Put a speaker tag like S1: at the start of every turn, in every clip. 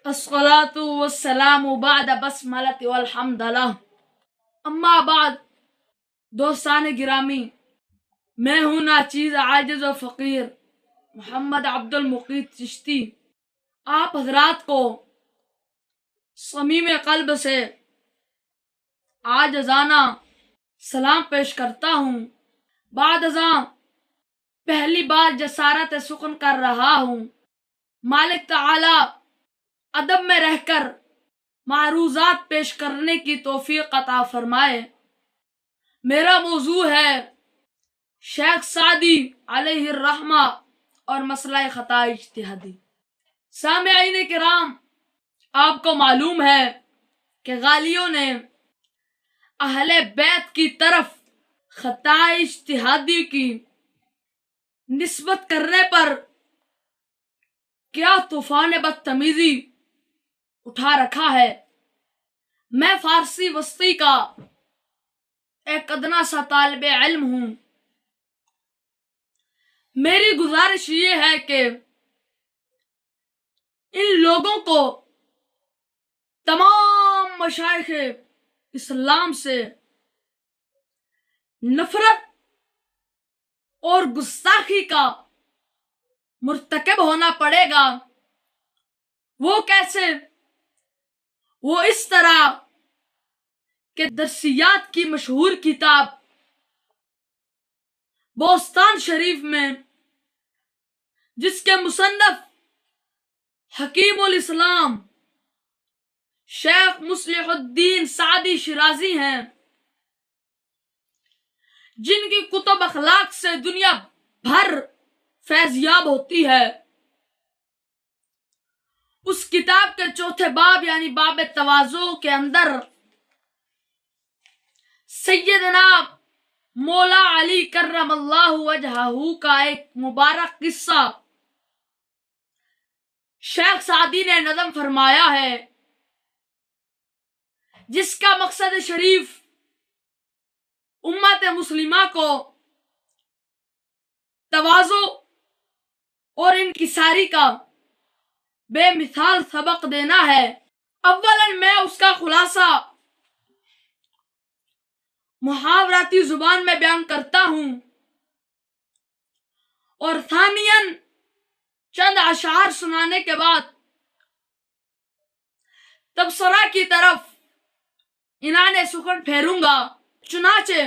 S1: الصلاة والسلام بعد بسملت والحمد للہ اما بعد۔ دوستان گرامی، میں ہوں ناچیز عاجز و فقیر محمد عبد المقیت چشتی، آپ حضرات کو صمیم قلب سے عاجزانہ سلام پیش کرتا ہوں۔ بعد ازاں پہلی بار جسارت سخن کر رہا ہوں۔ مالک تعالی ادب میں رہ کر معروضات پیش کرنے کی توفیق عطا فرمائے۔ میرا موضوع ہے شیخ سعدی علیہ الرحمہ اور مسئلہ خطا اجتہادی۔ سامعین کرام، آپ کو معلوم ہے کہ غالیوں نے اہل بیت کی طرف خطا اجتہادی کی نسبت کرنے پر کیا طوفان بدتمیزی اٹھا رکھا ہے۔ میں فارسی وسطی کا ایک ادنا سا طالب علم ہوں۔ میری گزارش یہ ہے کہ ان لوگوں کو تمام مشائخ اسلام سے نفرت اور گستاخی کا مرتکب ہونا پڑے گا۔ وہ کیسے؟ وہ اس طرح کہ درسیات کی مشہور کتاب بوستان شریف میں، جس کے مصنف حکیم الاسلام شیخ مصلح الدین سعدی شیرازی ہیں، جن کی کتب اخلاق سے دنیا بھر فیضیاب ہوتی ہے، اس کتاب کے چوتھے باب یعنی باب تواضع کے اندر سیدنا مولا علی کرم اللہ وجہہ کا ایک مبارک قصہ شیخ سعدی نے نظم فرمایا ہے، جس کا مقصد شریف امت مسلمہ کو تواضع اور انکساری کا بے مثال سبق دینا ہے۔ اولاً میں اس کا خلاصہ محاوراتی زبان میں بیان کرتا ہوں، اور ثانیاً چند اشعار سنانے کے بعد تبصرہ کی طرف عنان سخن پھیروں گا۔ چنانچہ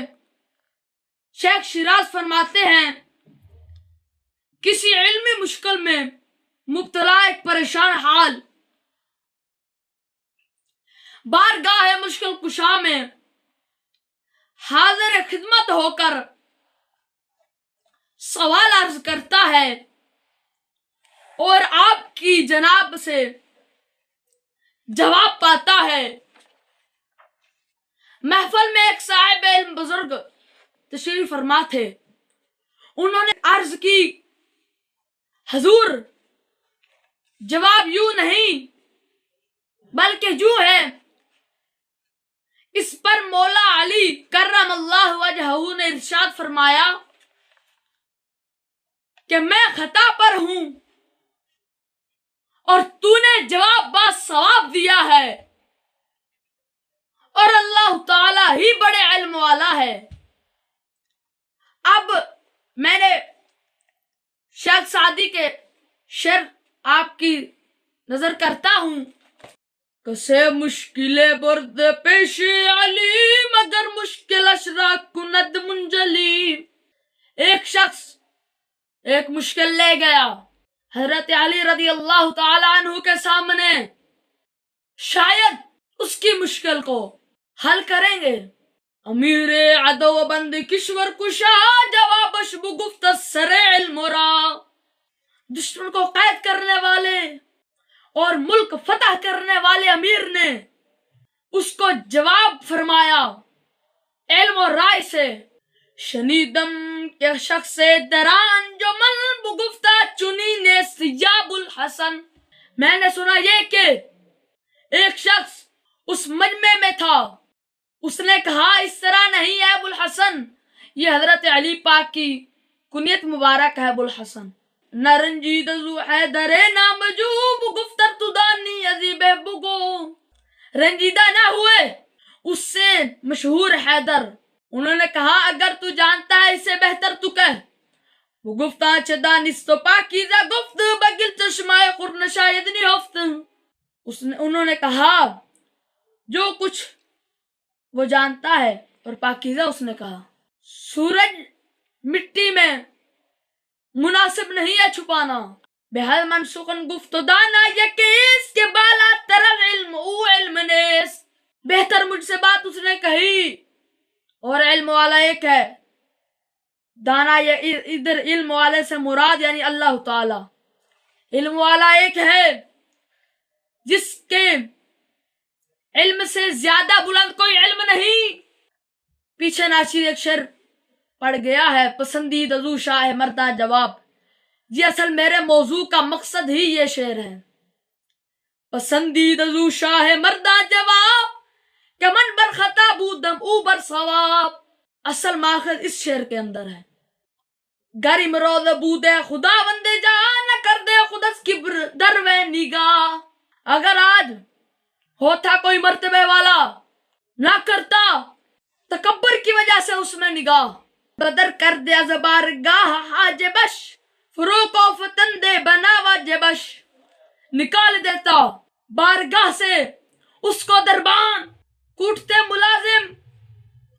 S1: شیخ شیراز فرماتے ہیں، کسی علمی مشکل میں مبتلا ایک پریشان حال بارگاہ مشکل کشا میں حاضر خدمت ہو کر سوال عرض کرتا ہے، اور آپ کی جناب سے جواب پاتا ہے۔ محفل میں ایک صاحب علم بزرگ تشریف فرما تھے۔ انہوں نے عرض کی، حضور جواب یوں نہیں بلکہ جو ہے۔ اس پر مولا علی کرم اللہ وجہہ نے ارشاد فرمایا کہ میں خطا پر ہوں اور تو نے جواب با ثواب دیا ہے، اور اللہ تعالی ہی بڑے علم والا ہے۔ اب میں نے شیخ سعدی کے شعر آپ کی نظر کرتا ہوں۔ کسے مشکل برد پیش علی مگر مشکل اشرا کند منجلی۔ ایک شخص ایک مشکل لے گیا حضرت علی رضی اللہ تعالی عنہ کے سامنے، شاید اس کی مشکل کو حل کریں گے۔ امیر عدو بند کشور کشا جوابش بگفت سر علم را۔ دشمن کو قید کرنے والے اور ملک فتح کرنے والے امیر نے اس کو جواب فرمایا علم و رائے سے۔ شنیدم کے شخص دران جو من بگفتہ چنی نے سیاب الحسن۔ میں نے سنا یہ کہ ایک شخص اس مجمع میں تھا، اس نے کہا اس طرح نہیں ہے ابو الحسن، یہ حضرت علی پاک کی کنیت مبارک ہے ابو الحسن۔ نرنجید زو حیدر نام جو گفتر تدانی ازی رنجیدہ نہ ہوئے اس سے مشہور حیدر. انہوں نے کہا اگر تو جانتا ہے اس سے بہتر تو کہہ. وہ گفتاں چه دانست و پاکیزہ گفت بگل چشمائے خور نشاید نهفت. انہوں نے کہا جو کچھ وہ جانتا ہے اور پاکیزہ اس نے کہا. سورج مٹی میں مناسب نہیں ہے چھپانا. بہر منسوخن گفت و دانا یکیس کے بالا ترل علم او علم نیس. بہتر مجھ سے بات اس نے کہی اور علم والا ایک ہے. دانا ادھر علم والے سے مراد یعنی اللہ تعالی. علم والا ایک ہے جس کے علم سے زیادہ بلند کوئی علم نہیں. پیچھے ناچیر ایک شعر پڑ گیا ہے پسندیدہ ذو شاہ مردہ جواب. جی اصل میرے موضوع کا مقصد ہی یہ شعر ہے. پسندیدہ ذو شاہ مردہ جواب کہ من بر خطا بودم او بر ثواب. اصل ماخذ اس شعر کے اندر ہے. گری مروز بودے خدا بندے جا نہ کر دے خودس کبر دروے نگاہ. اگر آج ہوتا کوئی مرتبے والا نہ کرتا تکبر کی وجہ سے اس میں نگاہ. بدر کر دے از بارگاہ حاجبش فروق و فتن دے بنا واجبش. نکال دیتا بارگاہ سے اس کو دربان کوٹتے ملازم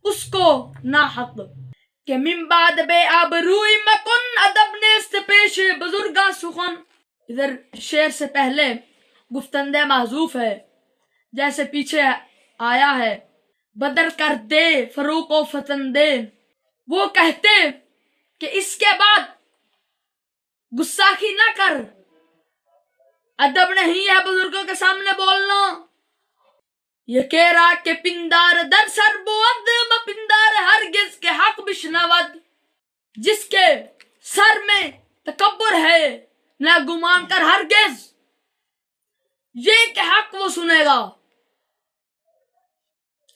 S1: اس کو ناحق. کہ من بعد بے آبروئی مکن ادب نیست پیش بزرگاں سخن. ادھر شعر سے پہلے گفتندے محذوف ہے جیسے پیچھے آیا ہے بدر کر دے فروق و فتن دے. وہ کہتے کہ اس کے بعد گستاخی نہ کر. ادب نہیں ہے بزرگوں کے سامنے بولنا. یہ کہہ رہا کہ پندار در سر بود پندار ہرگز کے حق بشنود. جس کے سر میں تکبر ہے نہ گمان کر ہرگز یہ کہ حق وہ سنے گا.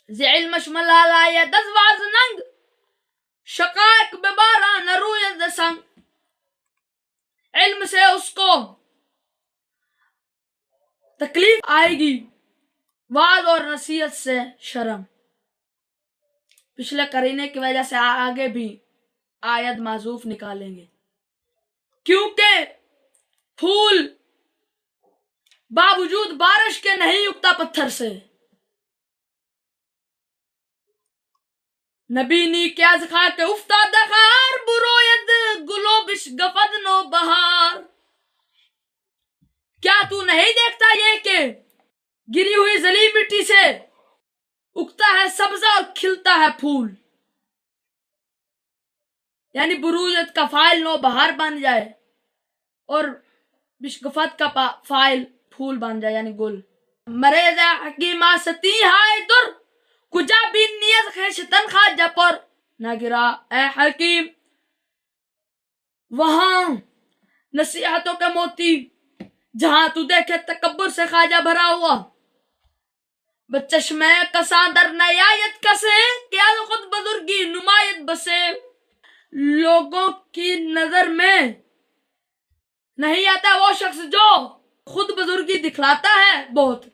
S1: زی علمش ملالا یا دزواز ننگ شقائق ببارا نروید سنگ. علم سے اس کو تکلیف آئے گی وعظ اور نصیحت سے شرم. پچھلے قرینے کی وجہ سے آگے بھی آیت معذوف نکالیں گے کیونکہ پھول باوجود بارش کے نہیں اگتا پتھر سے. نبی نی کیا زخا کے افتاد خار بروید گلو بش گفد نو بہار. کیا تو نہیں دیکھتا یہ کہ گری ہوئی ذلیل مٹی سے اگتا ہے سبزہ اور کھلتا ہے پھول. یعنی برویت کا فاعل نو بہار بن جائے اور بشگفت کا فاعل پھول بن جائے یعنی گل. مریض حکیمہ ستی ہائے در کجا بھی نیز خیش تنخواہ جپر. نہ گرا اے حکیم وہاں نصیحتوں کے موتی جہاں تو دیکھے تکبر سے خواجہ بھرا ہوا. بچشمے کساندر نیایت کسے کیا خود بزرگی نمایت بسے. لوگوں کی نظر میں نہیں آتا وہ شخص جو خود بزرگی دکھلاتا ہے بہت.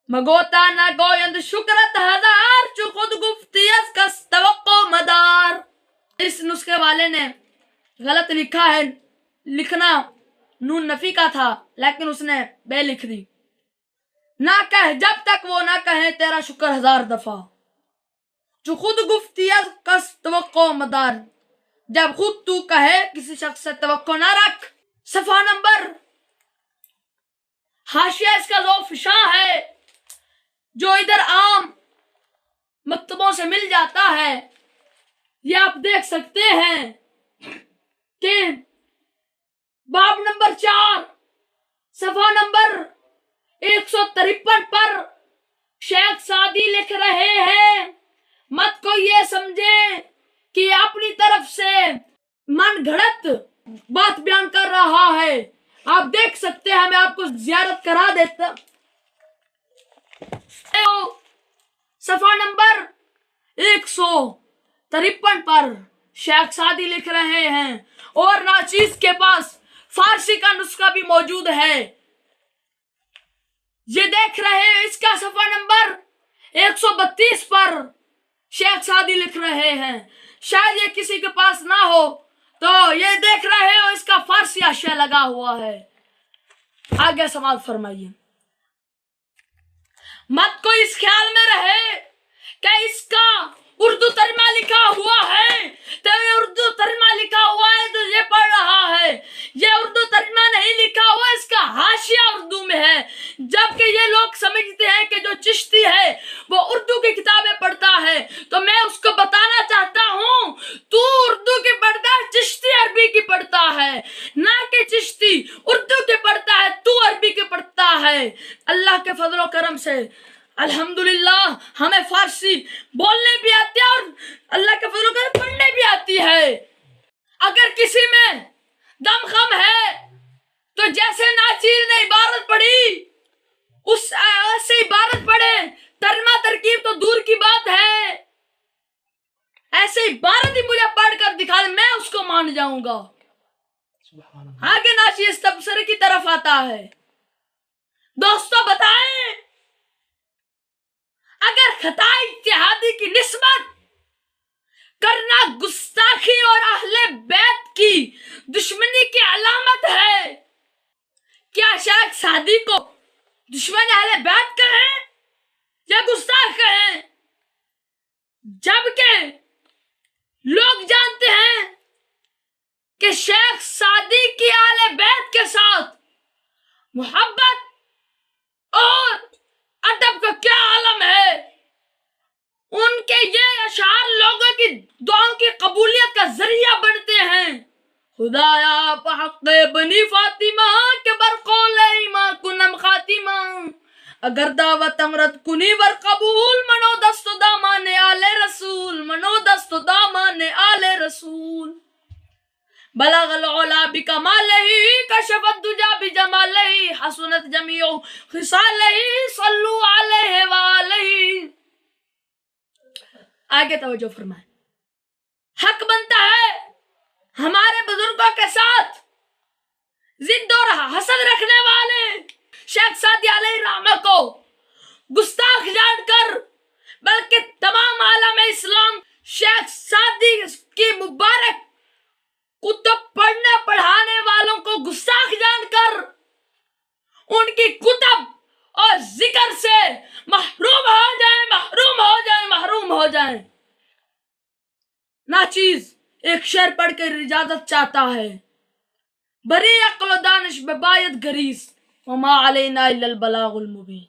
S1: مگوتا نہ گویند شکرت ہزار چو خود گفتی از کس توقع مدار. اس نسخے والے نے غلط لکھا ہے. لکھنا نون نفی کا تھا لیکن اس نے بے لکھ دی. نہ کہہ جب تک وہ نہ کہیں تیرا شکر ہزار دفعہ. جو خود گفتی از کس توقع مدار. جب خود تو کہے کسی شخص سے توقع نہ رکھ. صفحہ نمبر حاشیہ اس کا ذوف شاہ ہے جو ادھر عام مکتبوں سے مل جاتا ہے. یہ آپ دیکھ سکتے ہیں کہ باب نمبر 4 صفحہ نمبر 153 پر شیخ سعدی لکھ رہے ہیں مت کو یہ سمجھیں کہ یہ اپنی طرف سے من گھڑت بات بیان کر رہا ہے. آپ دیکھ سکتے ہیں میں آپ کو زیارت کرا دیتا. صفحہ نمبر 153 پر شیخ سعدی لکھ رہے ہیں اور ناچیز کے پاس فارسی کا نسخہ بھی موجود ہے. یہ دیکھ رہے ہیں اس کا صفحہ نمبر 132 پر شیخ سعدی لکھ رہے ہیں، شاید یہ کسی کے پاس نہ ہو تو یہ دیکھ رہے ہو اس کا فارسی حاشیہ لگا ہوا ہے۔ آگے سماعت فرمائیے۔ مت کوئی اس خیال میں رہے کہ اس کا اردو ترجمہ لکھا ہوا ہے تو یہ اردو ترجمہ لکھا ہوا ہے تو یہ پڑھ رہا ہے، یہ اردو ترجمہ نہیں لکھا ہوا، اس کا حاشیہ اردو میں ہے، جبکہ یہ لوگ سمجھتے ہیں کہ جو چشتی ہے وہ اردو کی کتابیں پڑھتا ہے۔ تو میں اس کو بتانا چاہتا ہوں تو اردو کی پڑھتا ہے، چشتی عربی کی پڑھتا ہے، نہ کہ چشتی اردو کی پڑھتا ہے تو عربی کی پڑھتا ہے۔ اللہ کے فضل و کرم سے الحمدللہ ہمیں فارسی بولنے بھی آتی ہے اور اللہ کے فضل و کرم پڑھنے بھی آتی ہے۔ اگر کسی میں دم خم ہے تو جیسے ناچیر نے عبارت پڑھی اس ایسے عبارت پڑھے، ترجمہ ترکیب تو دور کی بات ہے، ایسے عبارت ہی مجھے پڑھ کر دکھا دے میں اس کو مان جاؤں گا۔ آگے ناچیر اس تبصرے کی طرف آتا ہے۔ دوستو بتائیں اگر خطا اجتہادی کی نسبت کرنا گستاخی اور اہل بیت کی دشمنی کی علامت ہے، کیا شیخ سعدی کو دشمن اہل بیت کہیں یا گستاخ کہیں؟ جبکہ لوگ جانتے ہیں کہ شیخ سعدی کی اہل بیت کے ساتھ محبت اور ادب کا کیا عالم ہے۔ ان کے یہ اشعار لوگوں کی دعاؤں کی قبولیت کا ذریعہ بنتے ہیں۔ خدایا بحق بنی فاطمہ کے برقول ایمان کنم خاتمہ، اگر دعوت امرت کنی ور قبول، منو دست و دامان آل رسول، منو دست و دامان آل رسول۔ بلغ العلا بکمالہ کشف الدجا بجمالہ، حسنت جمیع خصالہ صلو علیہ وآلہ۔ آگے توجہ فرمائیں۔ حق بنتا ہے ہمارے بزرگوں کے ساتھ ضد اور حسد رکھنے والے شیخ سعدی علیہ رحمہ کو گستاخ جان کر، بلکہ تمام عالم اسلام شیخ سعدی کی مبارک کتب پڑھنے پڑھانے والوں کو گستاخ جان کر ان کی کتب اور ذکر سے محروم ہو جائیں، محروم ہو جائیں، محروم ہو جائیں۔ ناچیز ایک شعر پڑھ کر اجازت چاہتا ہے۔ بری عقل و دانش بباید گریز، وما علینا الا البلاغ المبین۔